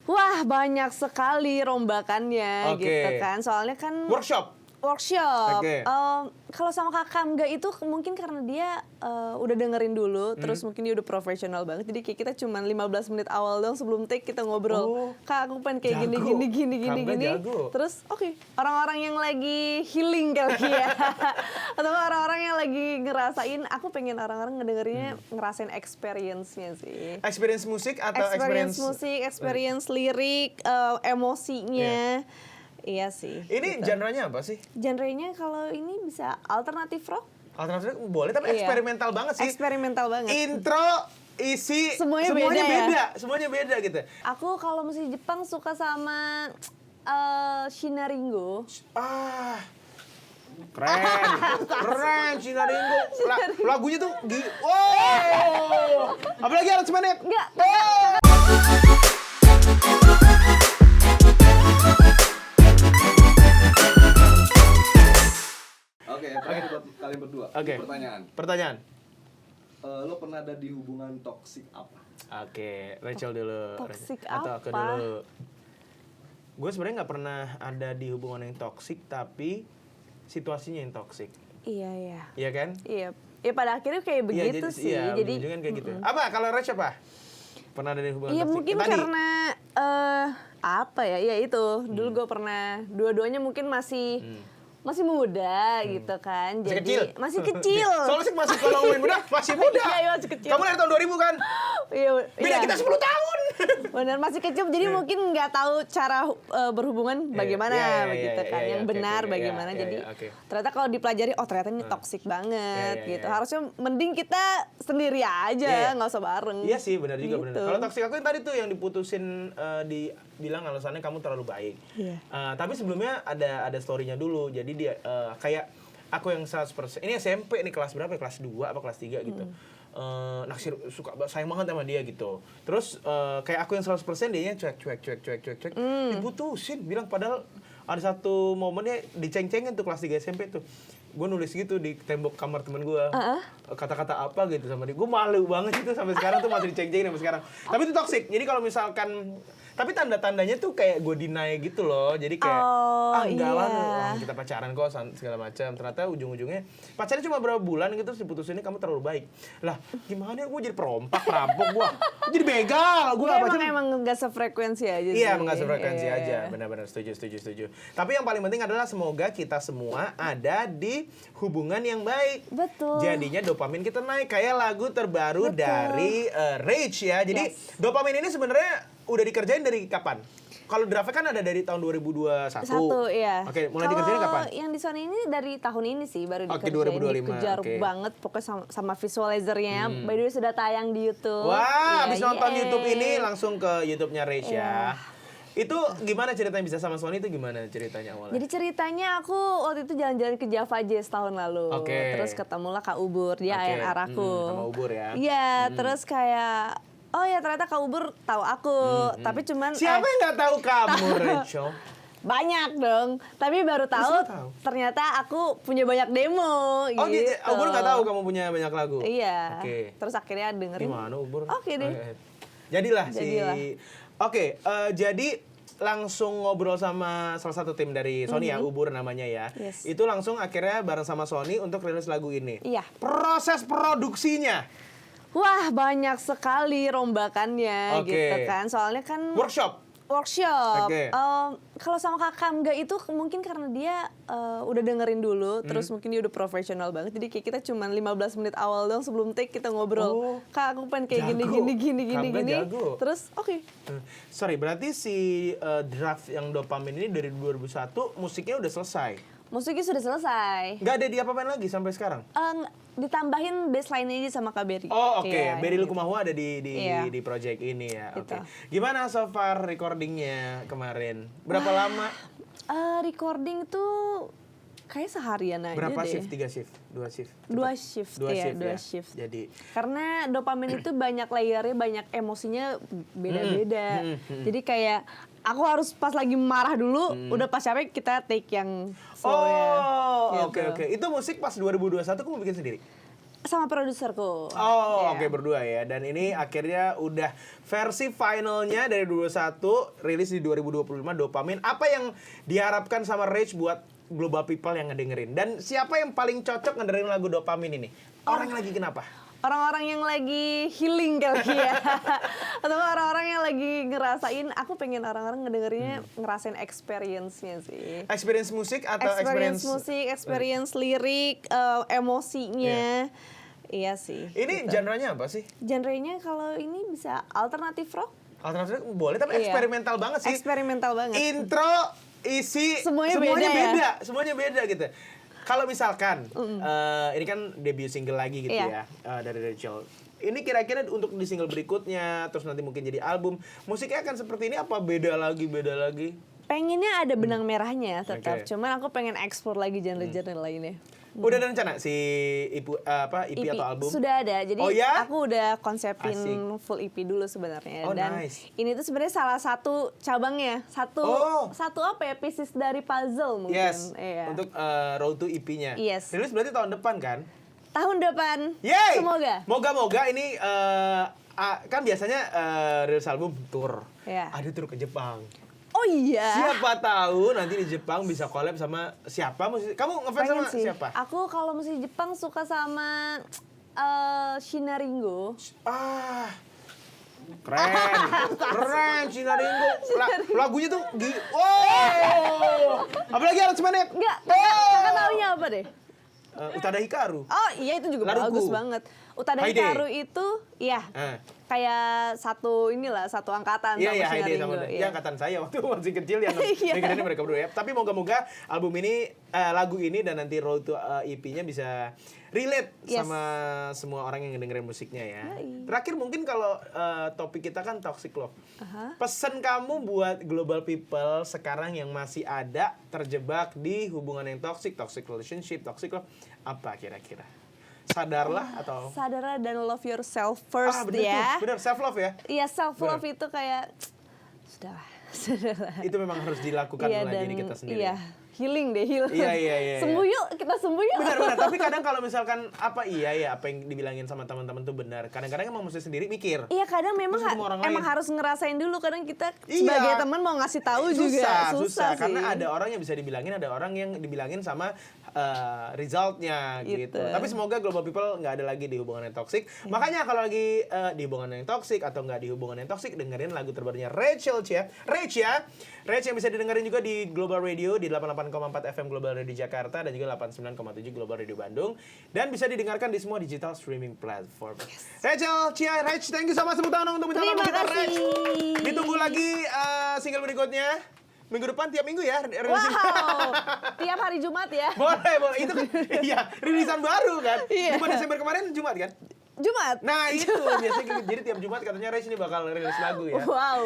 Wah, banyak sekali rombakannya gitu kan. Soalnya kan workshop. Oke. Kalau sama Kak Kamga itu mungkin karena dia udah dengerin dulu, terus mungkin dia udah profesional banget. Jadi kayak kita cuma 15 menit awal dong sebelum take kita ngobrol. Kak, aku pengen kayak gini. Terus orang-orang yang lagi healing kali ya. Atau orang-orang yang lagi ngerasain, aku pengen orang-orang ngedengerinnya ngerasain experience-nya sih. Experience musik atau experience musik, experience lirik, emosinya. Iya sih. Ini gitu. genre-nya apa sih? Genre-nya kalau ini bisa alternatif rock. Alternatif boleh, tapi eksperimental banget sih. Eksperimental banget. Intro, isi, semuanya beda. Ya? Semuanya beda gitu. Aku kalau musik Jepang suka sama Shinaringo. Keren Shinaringo. Lagunya tuh wow. Apalagi aransemennya? Enggak. Oke, buat kalian berdua. Pertanyaan. Lo pernah ada di hubungan toksik apa? Oke, Rachel dulu. Toksik atau apa? aku dulu. Gue sebenarnya nggak pernah ada di hubungan yang toksik, tapi situasinya yang toksik. Iya. Iya kan? Iya. Ya pada akhirnya kayak begitu sih. Iya, jadi kan kayak gitu. Apa kalau Rachel apa? Pernah ada di hubungan toksik? Iya mungkin karena apa ya? Ya itu. Dulu gue pernah dua-duanya mungkin masih muda gitu kan. Masih kecil. Soalnya masih kalau ngomongin muda, masih muda. Iya, masih kecil. Kamu dari tahun 2000 kan? Iya. Beda kita 10 tahun. Benar, masih kecil. Jadi mungkin nggak tahu cara berhubungan bagaimana begitu kan. Yang benar bagaimana. Jadi ternyata kalau dipelajari, ternyata ini toksik banget gitu. Harusnya mending kita sendiri aja, nggak usah bareng. Iya sih, benar juga gitu. benar. Kalau toksik aku yang tadi tuh yang diputusin bilang alasannya kamu terlalu baik. Iya. Tapi sebelumnya ada story-nya dulu. Jadi dia kayak aku yang 100%. Ini SMP nih, kelas berapa ya? Kelas 2 apa kelas 3 gitu. Naksir, suka sayang banget sama dia gitu. Terus kayak aku yang 100%, dianya cuek. Diputusin, bilang padahal ada satu momennya diceng-cengin tuh kelas 3 SMP tuh. Gue nulis gitu di tembok kamar temen gue. Kata-kata apa gitu sama dia. Gue malu banget itu sampai sekarang tuh masih diceng-cengin sampai sekarang. Tapi itu toxic. Jadi kalau misalkan tapi tanda-tandanya tuh kayak gue deny gitu loh. Jadi kayak enggak lah, kita pacaran kok segala macam. Ternyata ujung-ujungnya pacarnya cuma berapa bulan gitu, terus diputusinnya kamu terlalu baik. Lah, gimana gue jadi perompak, perampok gue. Jadi begal gue. Emang enggak sefrekuensi aja sih. Iya, enggak sefrekuensi aja. Benar-benar setuju. Tapi yang paling penting adalah semoga kita semua ada di hubungan yang baik. Betul. Jadinya dopamin kita naik kayak lagu terbaru dari Rage ya. Jadi dopamin ini sebenarnya udah dikerjain dari kapan? Kalau Draft kan ada dari tahun 2021. Iya. Oke, mulai dikerjain kapan? Yang di Sony ini dari tahun ini sih baru dikerjain. 2025. Dikejar banget pokoknya sama visualizernya. By the way sudah tayang di YouTube. Wah, abis nonton YouTube ini langsung ke YouTube-nya Rage ya. Itu gimana ceritanya bisa sama Sony itu gimana ceritanya awalnya? Jadi ceritanya aku waktu itu jalan-jalan ke Java Jazz tahun lalu. Terus ketemulah Kak Ubur, dia A&R aku. Sama Ubur ya. Iya, terus kayak ternyata Kak Ubur tahu aku, tapi cuman siapa yang nggak tahu kamu, Rachel? Banyak dong, tapi baru tahu ternyata aku punya banyak demo. Gitu. Ubur nggak tahu kamu punya banyak lagu. Iya. Terus akhirnya dengerin. Gimana Ubur? Oke deh. Jadilah. Jadi langsung ngobrol sama salah satu tim dari Sony ya, Ubur namanya ya. Itu langsung akhirnya bareng sama Sony untuk rilis lagu ini. Iya. Proses produksinya. Wah, banyak sekali rombakannya gitu kan. Soalnya kan workshop. Kalau sama Kak Kamga itu mungkin karena dia udah dengerin dulu, terus mungkin dia udah profesional banget. Jadi kayak kita cuma 15 menit awal dong sebelum take kita ngobrol. Kak, aku pengen kayak gini. Terus Sorry, berarti si Draft yang dopamin ini dari 2001 musiknya udah selesai. Musiknya sudah selesai. Nggak ada diapa-apain lagi sampai sekarang? Ditambahin baseline aja sama Kak Berry. Berry Lukumahua ada di project ini ya. Gimana so far recordingnya kemarin? Berapa lama? Recording tuh kayak seharian aja. Berapa deh. shift? 3 shift? 2 shift? 2 shift. Jadi karena dopamin itu banyak layernya, banyak emosinya beda-beda. Jadi kayak aku harus pas lagi marah dulu, udah pas capek kita take yang flow-nya. Oke. Itu musik pas 2021 kamu bikin sendiri? Sama produserku. Oh, Iya. oke berdua ya. Dan ini akhirnya udah versi finalnya dari 21 rilis di 2025 Dopamin. Apa yang diharapkan sama Rage buat global people yang ngedengerin? Dan siapa yang paling cocok ngedengerin lagu Dopamin ini? Orang yang lagi kenapa? Orang-orang yang lagi healing kali ya. Atau orang-orang yang lagi ngerasain, aku pengen orang-orang ngedengerinnya ngerasain experience-nya sih. Experience musik atau Experience musik, experience lirik, emosinya. Iya sih. Ini gitu. genre-nya apa sih? Genrenya kalau ini bisa alternatif rock. Alternatif boleh, tapi Iya. eksperimental banget sih. Eksperimental banget. Intro, isi, Semuanya beda ya? Semuanya beda gitu. Kalau misalkan, ini kan debut single lagi gitu Iya. ya, dari Rachel. Ini kira-kira untuk di single berikutnya, terus nanti mungkin jadi album, musiknya akan seperti ini apa beda lagi? Pengennya ada benang merahnya tetap. Oke. Cuman aku pengen ekspor lagi genre-genre lainnya. Udah ada rencana si EP atau album? Sudah ada. Jadi Oh ya? aku udah konsepin Asik. full EP dulu sebenarnya. Oh, Dan nice. ini tuh sebenarnya salah satu cabangnya. Oh. Satu apa ya? Pieces dari puzzle mungkin. Yes, Iya. untuk Road to EP-nya. Yes. Rilis berarti tahun depan kan? Tahun depan. Yeay! Semoga. Moga-moga ini kan biasanya rilis album tour. Iya. Ada tour ke Jepang. Oh iya. Siapa tahu nanti di Jepang bisa collab sama siapa musisi. Kamu ngefans Pengen sama sih. siapa? Aku kalau musik Jepang suka sama Shinaringo. Ah. Keren Shinaringo. Lagunya tuh wow. Apalagi aransemennya. Enggak, kakak taunya apa deh? Utada Hikaru. Oh iya itu juga Laruku. bagus banget. Utada Hayde. Hikaru itu, iya kayak satu angkatan Iya, sama Hayde Shinaringo. sama Iya. dia angkatan saya waktu masih kecil yang Iya. dengerin mereka berdua ya. Tapi moga-moga album ini, lagu ini dan nanti Road to EP-nya bisa relate Yes. sama semua orang yang dengerin musiknya ya. Yoi. Terakhir mungkin kalau topik kita kan toxic love. Aha. Pesan kamu buat global people sekarang yang masih ada terjebak di hubungan yang toxic relationship, toxic love, apa kira-kira? Sadarlah atau Sadarlah dan love yourself first bener ya. tuh, bener self love ya. Iya self love Bener. itu kayak sudahlah. Itu memang harus dilakukan Iya oleh dan diri kita sendiri. iya healing deh heal. Iya. Sembuh yuk kita sembuh yuk. Benar. Tapi kadang kalau misalkan apa yang dibilangin sama teman-teman tuh benar. Kadang-kadang emang mesti sendiri mikir. Iya kadang memang Terus ketemu orang lain. emang harus ngerasain dulu kadang kita Iya. sebagai teman mau ngasih tahu juga susah sih. Karena ada orang yang bisa dibilangin, ada orang yang dibilangin sama resultnya gitu. Gitu. Tapi semoga global people nggak ada lagi di hubungan yang toksik. Makanya kalau lagi di hubungan yang toksik atau nggak di hubungan yang toksik, dengerin lagu terbarunya Rachel ya. Rach yang bisa didengerin juga di Global Radio di 88,4 FM Global Radio Jakarta dan juga 89,7 Global Radio Bandung dan bisa didengarkan di semua digital streaming platform. Rachel, Rach, thank you so much, tepuk tangan untuk Terima kita Rach. kasih. Ditunggu lagi single berikutnya. Minggu depan tiap minggu ya rilisin. Wow, tiap hari Jumat ya. Boleh. Itu kan iya, rilisan baru kan. Iya. 5 Desember kemarin Jumat kan? Jumat. Nah, itu biasanya jadi tiap Jumat katanya Rach ini bakal rilis lagu ya. Wow.